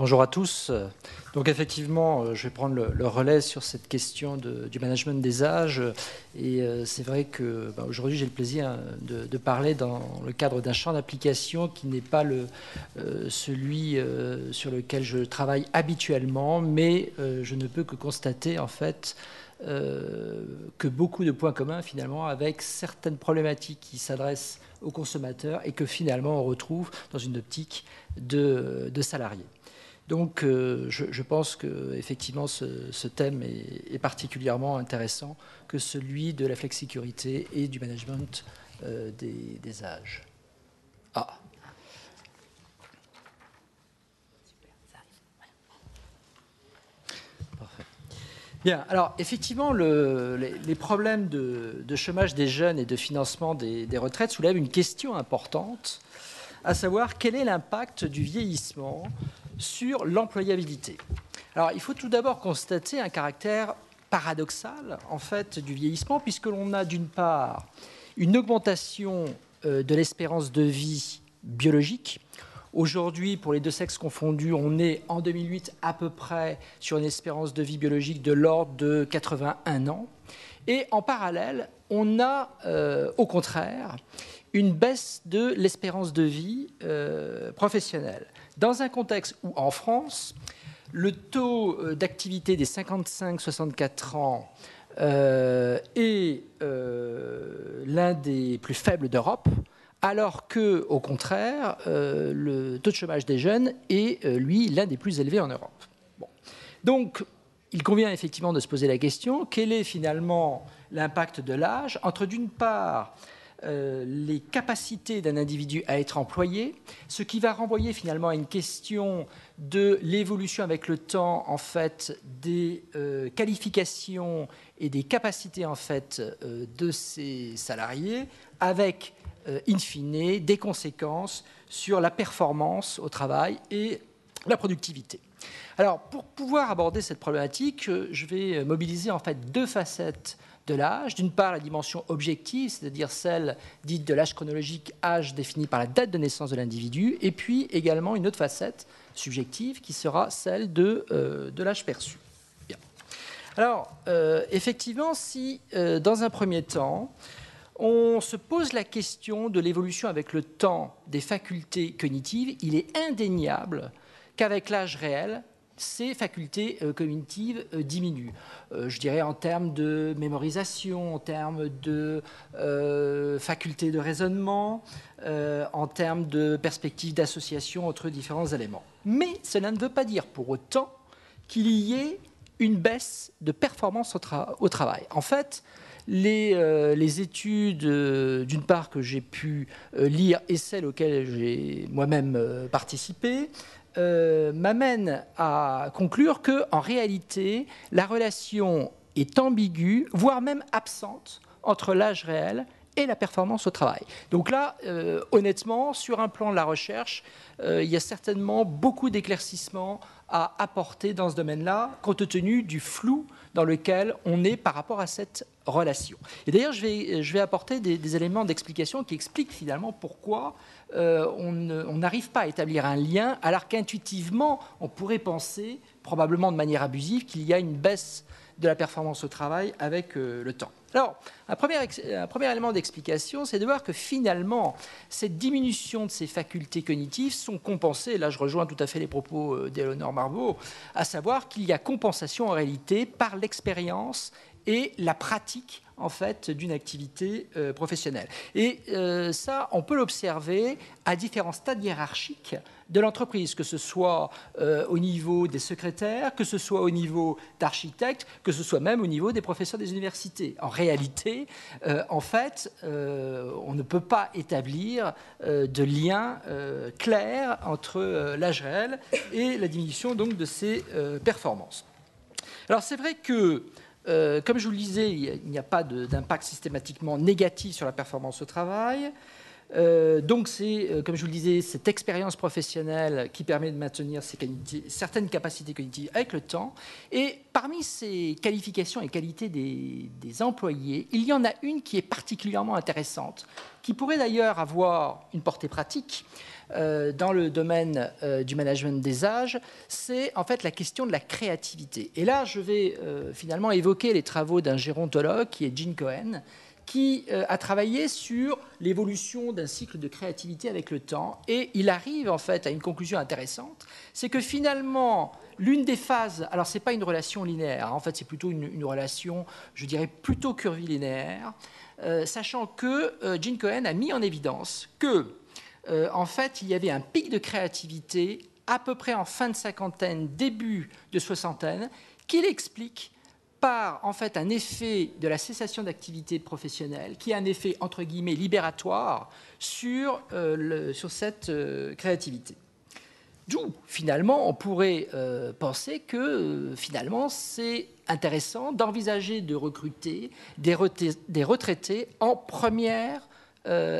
Bonjour à tous. Donc effectivement, je vais prendre le relais sur cette question du management des âges. Et c'est vrai que aujourd'hui, j'ai le plaisir de parler dans le cadre d'un champ d'application qui n'est pas celui sur lequel je travaille habituellement, mais je ne peux que constater en fait que beaucoup de points communs finalement avec certaines problématiques qui s'adressent aux consommateurs et que finalement on retrouve dans une optique de salariés. Donc je pense qu'effectivement ce thème est particulièrement intéressant que celui de la flexicurité et du management des âges. Ah. Parfait. Bien, alors effectivement, les problèmes de chômage des jeunes et de financement des retraites soulèvent une question importante, à savoir quel est l'impact du vieillissement sur l'employabilité. Alors, il faut tout d'abord constater un caractère paradoxal, en fait, du vieillissement, puisque l'on a d'une part une augmentation de l'espérance de vie biologique. Aujourd'hui, pour les deux sexes confondus, on est en 2008 à peu près sur une espérance de vie biologique de l'ordre de 81 ans. Et en parallèle, on a au contraire une baisse de l'espérance de vie professionnelle. Dans un contexte où, en France, le taux d'activité des 55-64 ans est l'un des plus faibles d'Europe, alors que, au contraire, le taux de chômage des jeunes est, lui, l'un des plus élevés en Europe. Bon. Donc, il convient effectivement de se poser la question, quel est finalement l'impact de l'âge entre, d'une part, les capacités d'un individu à être employé, ce qui va renvoyer finalement à une question de l'évolution avec le temps en fait des qualifications et des capacités en fait de ces salariés, avec in fine des conséquences sur la performance au travail et la productivité. Alors, pour pouvoir aborder cette problématique, je vais mobiliser en fait deux facettes de l'âge. D'une part, la dimension objective, c'est-à-dire celle dite de l'âge chronologique, âge défini par la date de naissance de l'individu, et puis également une autre facette subjective qui sera celle de l'âge perçu. Bien. Alors, effectivement, si dans un premier temps, on se pose la question de l'évolution avec le temps des facultés cognitives, il est indéniable qu'avec l'âge réel, ces facultés cognitives diminuent. Je dirais en termes de mémorisation, en termes de facultés de raisonnement, en termes de perspectives d'association entre différents éléments. Mais cela ne veut pas dire pour autant qu'il y ait une baisse de performance au travail. En fait, les études, d'une part, que j'ai pu lire et celles auxquelles j'ai moi-même participé, m'amène à conclure qu'en réalité, la relation est ambiguë, voire même absente, entre l'âge réel et la performance au travail. Donc là, honnêtement, sur un plan de la recherche, il y a certainement beaucoup d'éclaircissements à apporter dans ce domaine-là, compte tenu du flou dans lequel on est par rapport à cette relation. Et d'ailleurs, je vais apporter des éléments d'explication qui expliquent finalement pourquoi on n'arrive pas à établir un lien, alors qu'intuitivement, on pourrait penser, probablement de manière abusive, qu'il y a une baisse de la performance au travail avec le temps. Alors, un premier élément d'explication, c'est de voir que finalement, cette diminution de ces facultés cognitives sont compensées, et là je rejoins tout à fait les propos d'Éléonore Marbeau, à savoir qu'il y a compensation en réalité par l'expérience et la pratique en fait d'une activité professionnelle. Et ça, on peut l'observer à différents stades hiérarchiques de l'entreprise, que ce soit au niveau des secrétaires, que ce soit au niveau d'architectes, que ce soit même au niveau des professeurs des universités. En réalité, en fait, on ne peut pas établir de lien clair entre l'âge réel et la diminution donc de ces performances. Alors c'est vrai que comme je vous le disais, il n'y a pas d'impact systématiquement négatif sur la performance au travail. Donc c'est, comme je vous le disais, cette expérience professionnelle qui permet de maintenir certaines capacités cognitives avec le temps. Et parmi ces qualifications et qualités des employés, il y en a une qui est particulièrement intéressante, qui pourrait d'ailleurs avoir une portée pratique dans le domaine du management des âges, c'est en fait la question de la créativité. Et là, je vais finalement évoquer les travaux d'un gérontologue qui est Gene Cohen, qui a travaillé sur l'évolution d'un cycle de créativité avec le temps. Et il arrive en fait à une conclusion intéressante, c'est que finalement, l'une des phases, alors ce n'est pas une relation linéaire, hein, en fait c'est plutôt une relation, je dirais, plutôt curvilinéaire, sachant que Gene Cohen a mis en évidence que, en fait, il y avait un pic de créativité à peu près en fin de cinquantaine, début de soixantaine, qu'il explique par en fait un effet de la cessation d'activité professionnelle qui a un effet entre guillemets libératoire sur cette créativité. D'où finalement on pourrait penser que finalement c'est intéressant d'envisager de recruter des retraités en première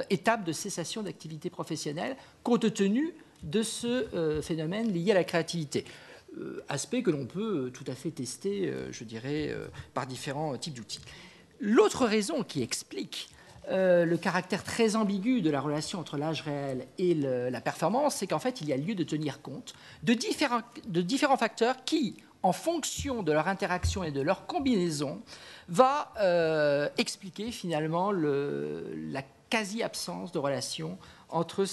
étape de cessation d'activité professionnelle compte tenu de ce phénomène lié à la créativité. Aspect que l'on peut tout à fait tester, je dirais, par différents types d'outils. L'autre raison qui explique le caractère très ambigu de la relation entre l'âge réel et la performance, c'est qu'en fait, il y a lieu de tenir compte de différents facteurs qui, en fonction de leur interaction et de leur combinaison, va expliquer finalement la quasi-absence de relation entre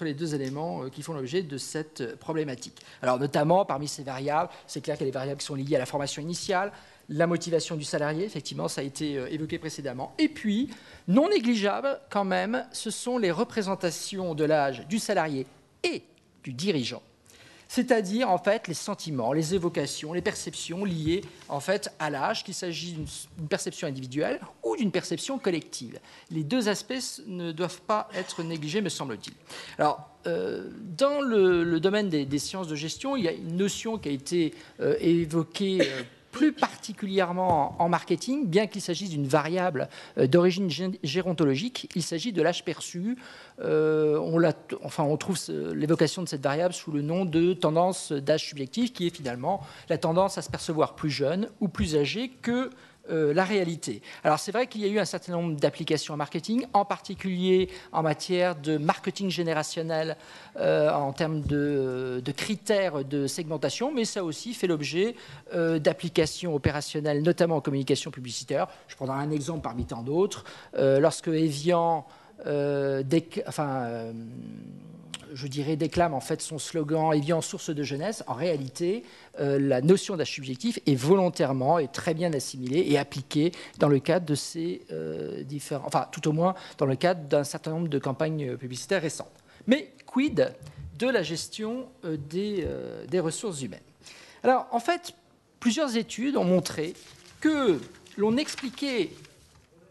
les deux éléments qui font l'objet de cette problématique. Alors notamment, parmi ces variables, c'est clair qu'il y a des variables qui sont liées à la formation initiale, la motivation du salarié, effectivement, ça a été évoqué précédemment. Et puis, non négligeable quand même, ce sont les représentations de l'âge du salarié et du dirigeant. C'est-à-dire, en fait, les sentiments, les évocations, les perceptions liées, en fait, à l'âge, qu'il s'agisse d'une perception individuelle ou d'une perception collective. Les deux aspects ne doivent pas être négligés, me semble-t-il. Alors, dans le domaine des sciences de gestion, il y a une notion qui a été évoquée plus particulièrement en marketing, bien qu'il s'agisse d'une variable d'origine gérontologique, il s'agit de l'âge perçu. On trouve l'évocation de cette variable sous le nom de tendance d'âge subjectif, qui est finalement la tendance à se percevoir plus jeune ou plus âgé que la réalité. Alors c'est vrai qu'il y a eu un certain nombre d'applications en marketing, en particulier en matière de marketing générationnel en termes de critères de segmentation, mais ça aussi fait l'objet d'applications opérationnelles, notamment en communication publicitaire. Je prendrai un exemple parmi tant d'autres. Lorsque Evian déclame en fait son slogan « Evian, source de jeunesse », en réalité, la notion d'âge subjectif est volontairement et très bien assimilée et appliquée dans le cadre de ces différents... Enfin, tout au moins dans le cadre d'un certain nombre de campagnes publicitaires récentes. Mais quid de la gestion des ressources humaines? Alors, en fait, plusieurs études ont montré que l'on expliquait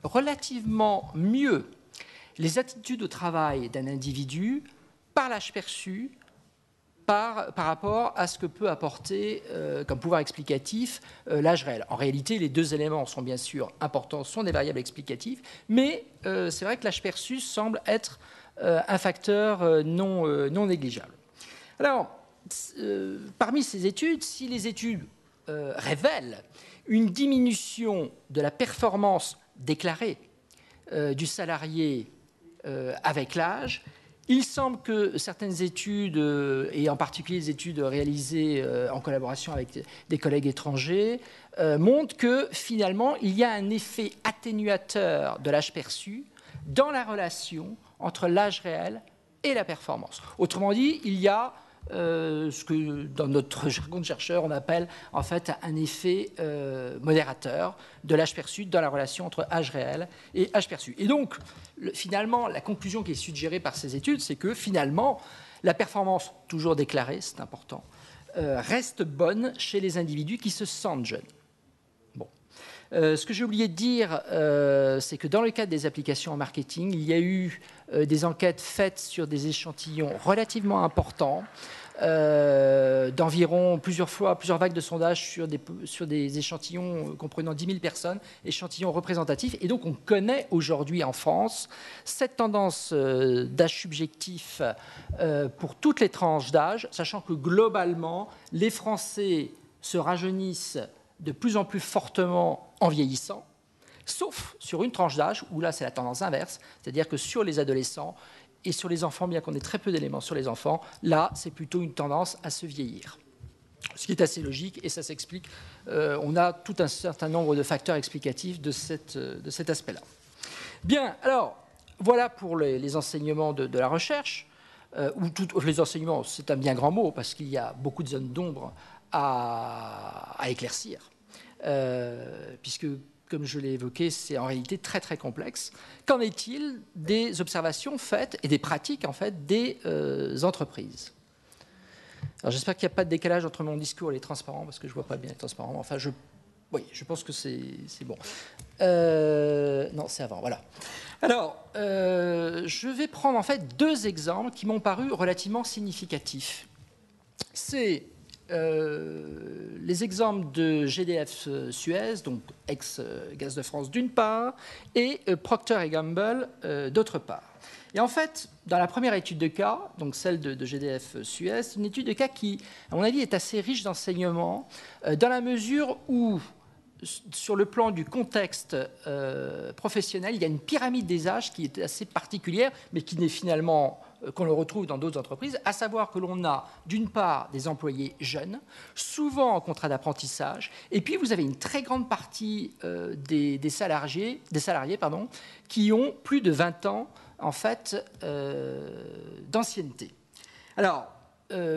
relativement mieux les attitudes au travail d'un individu par l'âge perçu, par rapport à ce que peut apporter comme pouvoir explicatif l'âge réel. En réalité, les deux éléments sont bien sûr importants, sont des variables explicatives, mais c'est vrai que l'âge perçu semble être un facteur non négligeable. Alors, parmi ces études, si les études révèlent une diminution de la performance déclarée du salarié avec l'âge, il semble que certaines études, et en particulier les études réalisées en collaboration avec des collègues étrangers, montrent que finalement, il y a un effet atténuateur de l'âge perçu dans la relation entre l'âge réel et la performance. Autrement dit, il y a ce que dans notre jargon de chercheur on appelle en fait un effet modérateur de l'âge perçu dans la relation entre âge réel et âge perçu. Et donc, finalement, la conclusion qui est suggérée par ces études, c'est que finalement, la performance, toujours déclarée, c'est important, reste bonne chez les individus qui se sentent jeunes. Bon. Ce que j'ai oublié de dire, c'est que dans le cadre des applications en marketing, il y a eu des enquêtes faites sur des échantillons relativement importants d'environ plusieurs vagues de sondages sur des échantillons comprenant 10 000 personnes, échantillons représentatifs. Et donc, on connaît aujourd'hui en France cette tendance d'âge subjectif pour toutes les tranches d'âge, sachant que globalement, les Français se rajeunissent de plus en plus fortement en vieillissant, sauf sur une tranche d'âge où là, c'est la tendance inverse, c'est-à-dire que sur les adolescents, et sur les enfants, bien qu'on ait très peu d'éléments sur les enfants, là, c'est plutôt une tendance à se vieillir. Ce qui est assez logique, et ça s'explique. On a tout un certain nombre de facteurs explicatifs de cet aspect-là. Bien, alors, voilà pour les enseignements de la recherche. Les enseignements, c'est un bien grand mot, parce qu'il y a beaucoup de zones d'ombre à éclaircir, puisque comme je l'ai évoqué, c'est en réalité très très complexe. Qu'en est-il des observations faites et des pratiques en fait des entreprises? Alors j'espère qu'il n'y a pas de décalage entre mon discours et les transparents, parce que je ne vois pas bien les transparents. Enfin, je pense que c'est bon. Non, c'est avant, voilà. Alors, je vais prendre en fait deux exemples qui m'ont paru relativement significatifs. C'est les exemples de GDF Suez, donc ex-Gaz de France d'une part, et Procter & Gamble d'autre part. Et en fait, dans la première étude de cas, donc celle de GDF Suez, c'est une étude de cas qui, à mon avis, est assez riche d'enseignements, dans la mesure où, sur le plan du contexte professionnel, il y a une pyramide des âges qui est assez particulière, mais qui n'est finalement qu'on le retrouve dans d'autres entreprises, à savoir que l'on a d'une part des employés jeunes, souvent en contrat d'apprentissage, et puis vous avez une très grande partie des salariés qui ont plus de 20 ans en fait d'ancienneté. Alors,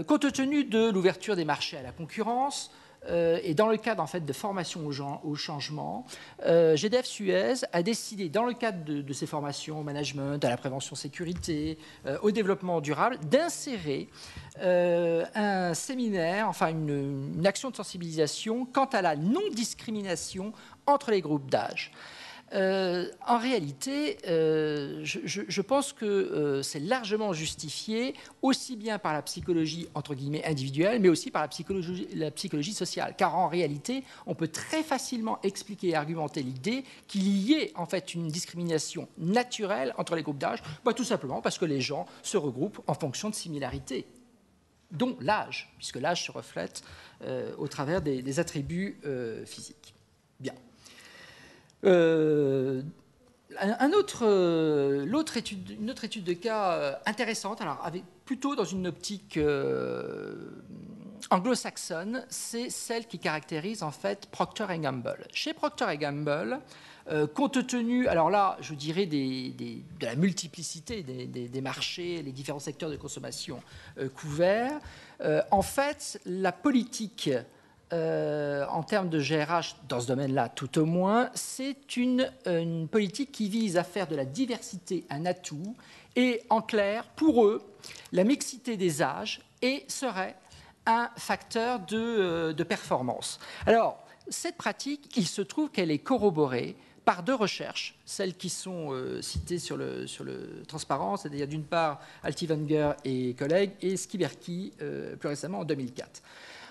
compte tenu de l'ouverture des marchés à la concurrence, et dans le cadre en fait, de formation au changement, GDF Suez a décidé, dans le cadre de ces formations au management, à la prévention sécurité, au développement durable, d'insérer un séminaire, enfin une action de sensibilisation quant à la non-discrimination entre les groupes d'âge. En réalité, je pense que c'est largement justifié, aussi bien par la psychologie, entre guillemets, individuelle, mais aussi par la psychologie sociale. Car en réalité, on peut très facilement expliquer et argumenter l'idée qu'il y ait en fait une discrimination naturelle entre les groupes d'âge, tout simplement parce que les gens se regroupent en fonction de similarités, dont l'âge, puisque l'âge se reflète au travers des attributs physiques. Bien. Une autre étude de cas intéressante, alors plutôt dans une optique anglo-saxonne, c'est celle qui caractérise en fait Procter & Gamble. Chez Procter & Gamble, compte tenu, alors là, je dirais de la multiplicité des marchés, les différents secteurs de consommation couverts, en fait, la politique en termes de GRH, dans ce domaine-là tout au moins, c'est une politique qui vise à faire de la diversité un atout et, en clair, pour eux, la mixité des âges serait un facteur de performance. Alors, cette pratique, il se trouve qu'elle est corroborée par deux recherches, celles qui sont citées sur le transparent, c'est-à-dire d'une part Altivanger et collègues, et Skiberki plus récemment en 2004.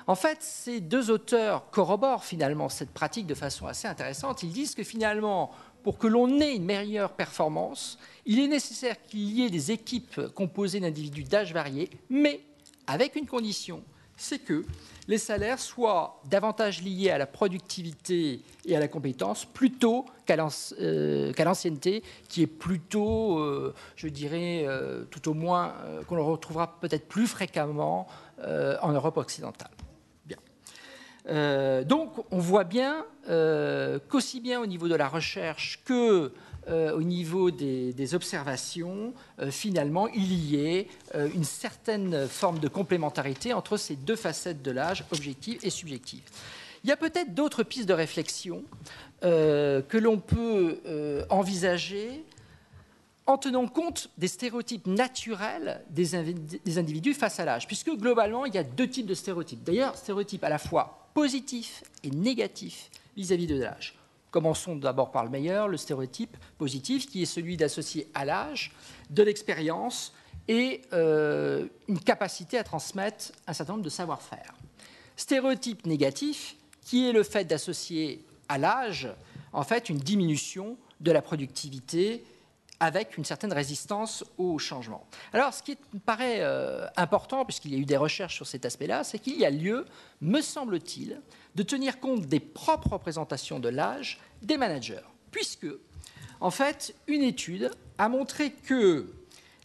En fait, ces deux auteurs corroborent finalement cette pratique de façon assez intéressante. Ils disent que finalement, pour que l'on ait une meilleure performance, il est nécessaire qu'il y ait des équipes composées d'individus d'âge variés, mais avec une condition, c'est que les salaires soient davantage liés à la productivité et à la compétence plutôt qu'à l'ancienneté, qui est plutôt, je dirais, tout au moins, qu'on le retrouvera peut-être plus fréquemment en Europe occidentale. Donc, on voit bien qu'aussi bien au niveau de la recherche que au niveau des observations, finalement, il y ait une certaine forme de complémentarité entre ces deux facettes de l'âge, objective et subjective. Il y a peut-être d'autres pistes de réflexion que l'on peut envisager en tenant compte des stéréotypes naturels des individus face à l'âge, puisque globalement, il y a deux types de stéréotypes. D'ailleurs, stéréotypes à la fois positifs et négatifs vis-à-vis de l'âge. Commençons d'abord par le meilleur, le stéréotype positif, qui est celui d'associer à l'âge de l'expérience et une capacité à transmettre un certain nombre de savoir-faire. Stéréotype négatif, qui est le fait d'associer à l'âge, en fait, une diminution de la productivité avec une certaine résistance au changement. Alors, ce qui me paraît important, puisqu'il y a eu des recherches sur cet aspect-là, c'est qu'il y a lieu, me semble-t-il, de tenir compte des propres représentations de l'âge des managers, puisque, en fait, une étude a montré que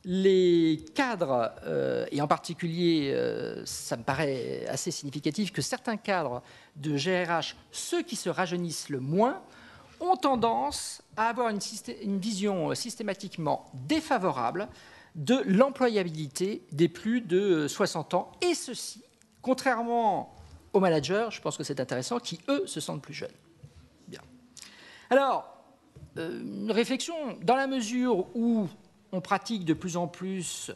les cadres, et en particulier, ça me paraît assez significatif, que certains cadres de GRH, ceux qui se rajeunissent le moins, ont tendance à avoir une vision systématiquement défavorable de l'employabilité des plus de 60 ans, et ceci, contrairement aux managers, je pense que c'est intéressant, qui, eux, se sentent plus jeunes. Bien. Alors, une réflexion, dans la mesure où on pratique de plus en plus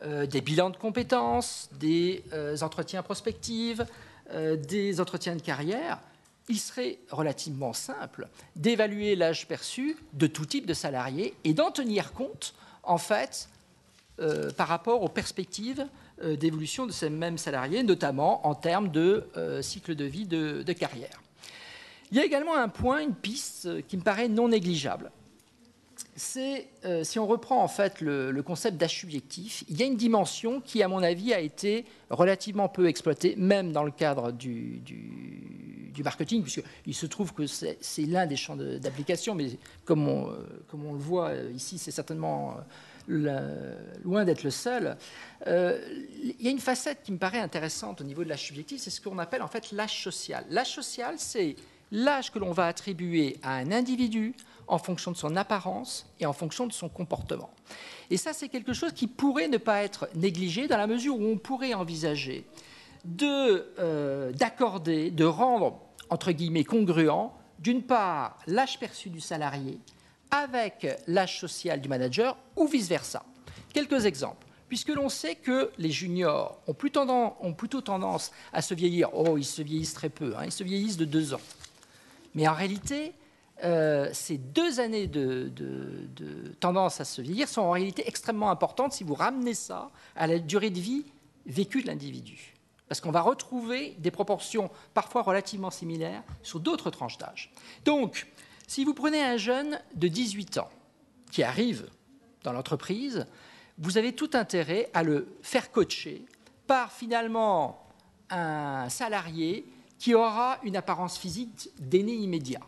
des bilans de compétences, des entretiens prospectifs, des entretiens de carrière, il serait relativement simple d'évaluer l'âge perçu de tout type de salariés et d'en tenir compte, en fait, par rapport aux perspectives d'évolution de ces mêmes salariés, notamment en termes de cycle de vie de carrière. Il y a également un point, une piste qui me paraît non négligeable. C'est, si on reprend en fait le concept d'âge subjectif, il y a une dimension qui, à mon avis, a été relativement peu exploitée, même dans le cadre du marketing, puisqu'il se trouve que c'est l'un des champs d'application, mais comme on le voit ici, c'est certainement loin d'être le seul. Il y a une facette qui me paraît intéressante au niveau de l'âge subjectif, c'est ce qu'on appelle en fait l'âge social. L'âge social, c'est l'âge que l'on va attribuer à un individu en fonction de son apparence et en fonction de son comportement. Et ça, c'est quelque chose qui pourrait ne pas être négligé dans la mesure où on pourrait envisager d'accorder, de rendre, entre guillemets, congruent, d'une part, l'âge perçu du salarié avec l'âge social du manager ou vice-versa. Quelques exemples. Puisque l'on sait que les juniors ont plutôt tendance à se vieillir. Oh, ils se vieillissent très peu, hein, ils se vieillissent de 2 ans. Mais en réalité, ces 2 années de tendance à se vieillir sont en réalité extrêmement importantes si vous ramenez ça à la durée de vie vécue de l'individu. Parce qu'on va retrouver des proportions parfois relativement similaires sur d'autres tranches d'âge. Donc, si vous prenez un jeune de 18 ans qui arrive dans l'entreprise, vous avez tout intérêt à le faire coacher par finalement un salarié qui aura une apparence physique d'aîné immédiat.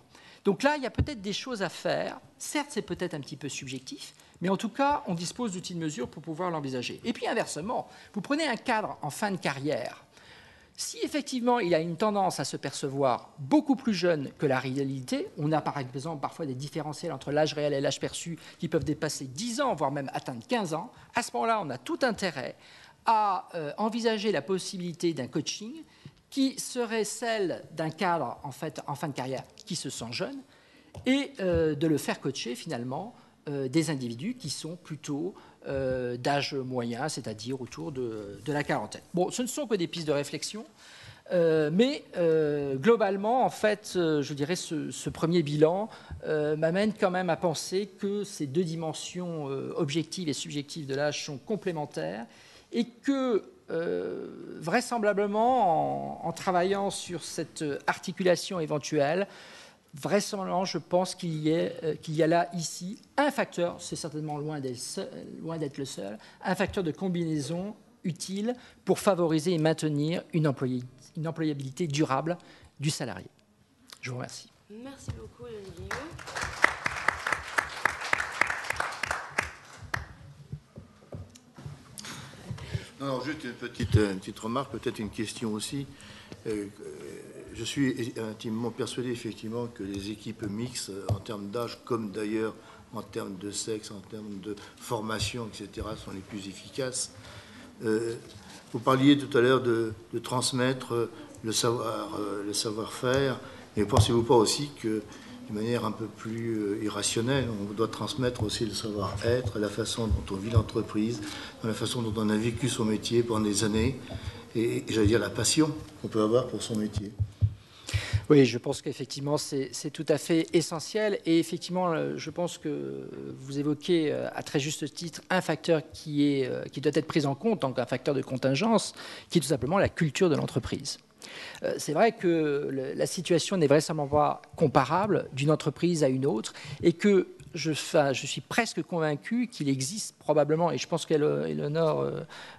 Donc là, il y a peut-être des choses à faire. Certes, c'est peut-être un petit peu subjectif, mais en tout cas, on dispose d'outils de mesure pour pouvoir l'envisager. Et puis inversement, vous prenez un cadre en fin de carrière. Si effectivement, il a une tendance à se percevoir beaucoup plus jeune que la réalité, on a par exemple parfois des différentiels entre l'âge réel et l'âge perçu qui peuvent dépasser 10 ans, voire même atteindre 15 ans. À ce moment-là, on a tout intérêt à envisager la possibilité d'un coaching qui serait celle d'un cadre en fait en fin de carrière qui se sent jeune et de le faire coacher finalement des individus qui sont plutôt d'âge moyen, c'est-à-dire autour de la quarantaine. Bon, ce ne sont que des pistes de réflexion, mais globalement, en fait, je dirais ce premier bilan m'amène quand même à penser que ces 2 dimensions objectives et subjectives de l'âge sont complémentaires et que vraisemblablement, en travaillant sur cette articulation éventuelle, vraisemblablement, je pense qu'il y a là, ici, un facteur, c'est certainement loin d'être le seul, un facteur de combinaison utile pour favoriser et maintenir une employabilité durable du salarié. Je vous remercie. Merci beaucoup, Olivier. Non, juste une petite remarque, peut-être une question aussi. Je suis intimement persuadé, effectivement, que les équipes mixtes, en termes d'âge, comme d'ailleurs en termes de sexe, en termes de formation, etc., sont les plus efficaces. Vous parliez tout à l'heure de transmettre le savoir-faire, mais pensez-vous pas aussi que, de manière un peu plus irrationnelle, on doit transmettre aussi le savoir-être, la façon dont on vit l'entreprise, la façon dont on a vécu son métier pendant des années, et j'allais dire la passion qu'on peut avoir pour son métier. Oui, je pense qu'effectivement, c'est tout à fait essentiel. Et effectivement, je pense que vous évoquez à très juste titre un facteur qui doit être pris en compte, donc un facteur de contingence, qui est tout simplement la culture de l'entreprise. C'est vrai que la situation n'est vraisemblablement pas comparable d'une entreprise à une autre et que je suis presque convaincu qu'il existe probablement, et je pense qu'Éléonore,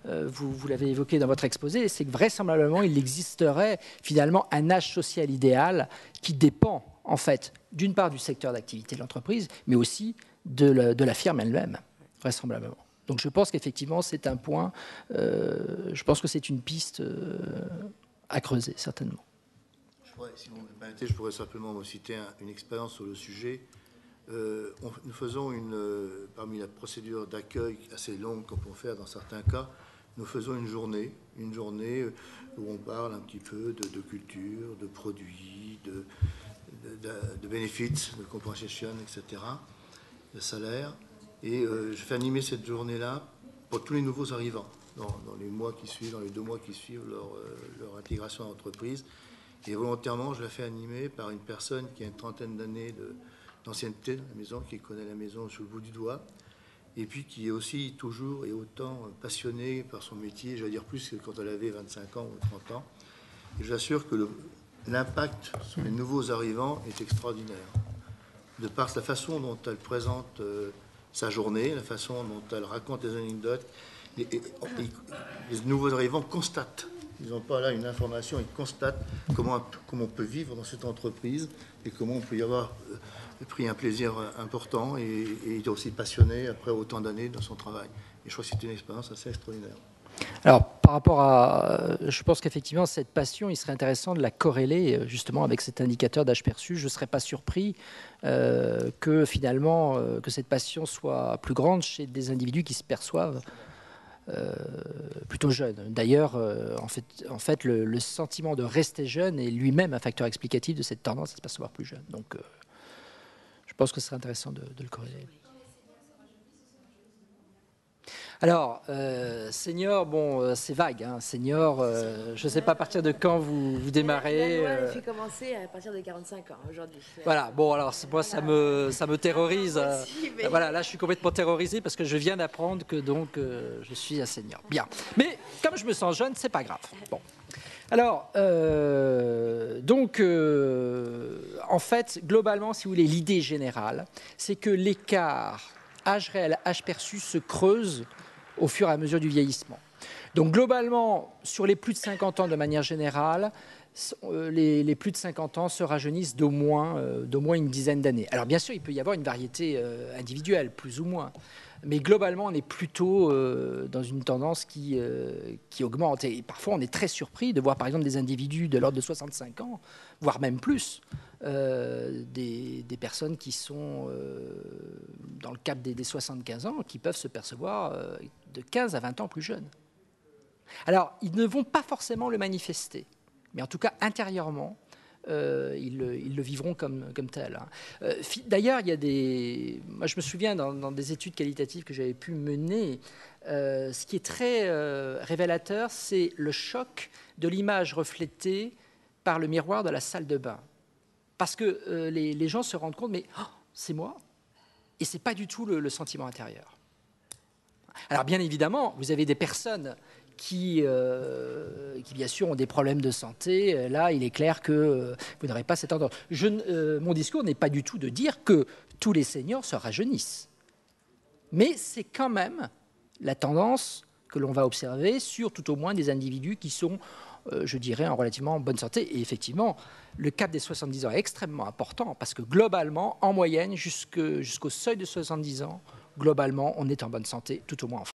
vous l'avez évoqué dans votre exposé, c'est que vraisemblablement il existerait finalement un âge social idéal qui dépend en fait d'une part du secteur d'activité de l'entreprise, mais aussi de la firme elle-même, vraisemblablement. Donc je pense qu'effectivement c'est un point, je pense que c'est une piste à creuser, certainement. Si vous me permettez, je pourrais simplement vous citer une expérience sur le sujet. Nous faisons parmi la procédure d'accueil assez longue qu'on peut faire dans certains cas, nous faisons une journée où on parle un petit peu de culture, de produits, de benefits, de compensation, etc., de salaire. Et je fais animer cette journée-là pour tous les nouveaux arrivants dans les mois qui suivent, dans les 2 mois qui suivent leur intégration à l'entreprise. Et volontairement, je la fais animer par une personne qui a une trentaine d'années d'ancienneté dans la maison, qui connaît la maison sur le bout du doigt, et puis qui est aussi toujours et autant passionnée par son métier, j'allais dire plus que quand elle avait 25 ans ou 30 ans. Et j'assure que l'impact sur les nouveaux arrivants est extraordinaire. De par la façon dont elle présente sa journée, la façon dont elle raconte les anecdotes, les nouveaux arrivants constatent. Ils n'ont pas là une information, ils constatent comment on peut vivre dans cette entreprise et comment on peut y avoir pris un plaisir important et est aussi passionné après autant d'années dans son travail. Et je crois que c'est une expérience assez extraordinaire. Alors, par rapport à... Je pense qu'effectivement, cette passion, il serait intéressant de la corréler justement avec cet indicateur d'âge perçu. Je ne serais pas surpris que finalement, que cette passion soit plus grande chez des individus qui se perçoivent plutôt jeunes. D'ailleurs, en fait le sentiment de rester jeune est lui-même un facteur explicatif de cette tendance à se percevoir plus jeune. Donc, je pense que ce serait intéressant de le corréler. Alors, senior, bon, c'est vague. Hein, senior, je ne sais pas à partir de quand vous démarrez. La loi fait commencer à partir de 45 ans aujourd'hui. Voilà, bon, alors moi, ça me terrorise. Voilà, là, je suis complètement terrorisé parce que je viens d'apprendre que donc je suis un senior. Bien. Mais comme je me sens jeune, c'est pas grave. Bon. Alors, en fait, globalement, si vous voulez, l'idée générale, c'est que l'écart âge réel, âge perçu se creuse au fur et à mesure du vieillissement. Donc globalement, sur les plus de 50 ans de manière générale, les plus de 50 ans se rajeunissent d'au moins une dizaine d'années. Alors bien sûr, il peut y avoir une variété individuelle, plus ou moins. Mais globalement, on est plutôt dans une tendance qui augmente. Et parfois, on est très surpris de voir, par exemple, des individus de l'ordre de 65 ans, voire même plus, des personnes qui sont dans le cap des 75 ans, qui peuvent se percevoir de 15 à 20 ans plus jeunes. Alors, ils ne vont pas forcément le manifester, mais en tout cas, intérieurement, ils le vivront comme tel. D'ailleurs, moi, je me souviens dans des études qualitatives que j'avais pu mener, ce qui est très révélateur, c'est le choc de l'image reflétée par le miroir de la salle de bain. Parce que les gens se rendent compte, mais oh, c'est moi, et ce n'est pas du tout le sentiment intérieur. Alors bien évidemment, vous avez des personnes qui bien sûr ont des problèmes de santé. Là, il est clair que vous n'aurez pas cette tendance. Mon discours n'est pas du tout de dire que tous les seniors se rajeunissent. Mais c'est quand même la tendance que l'on va observer sur tout au moins des individus qui sont, je dirais, en relativement bonne santé. Et effectivement, le cap des 70 ans est extrêmement important parce que globalement, en moyenne, jusqu'au seuil de 70 ans, globalement, on est en bonne santé, tout au moins en France.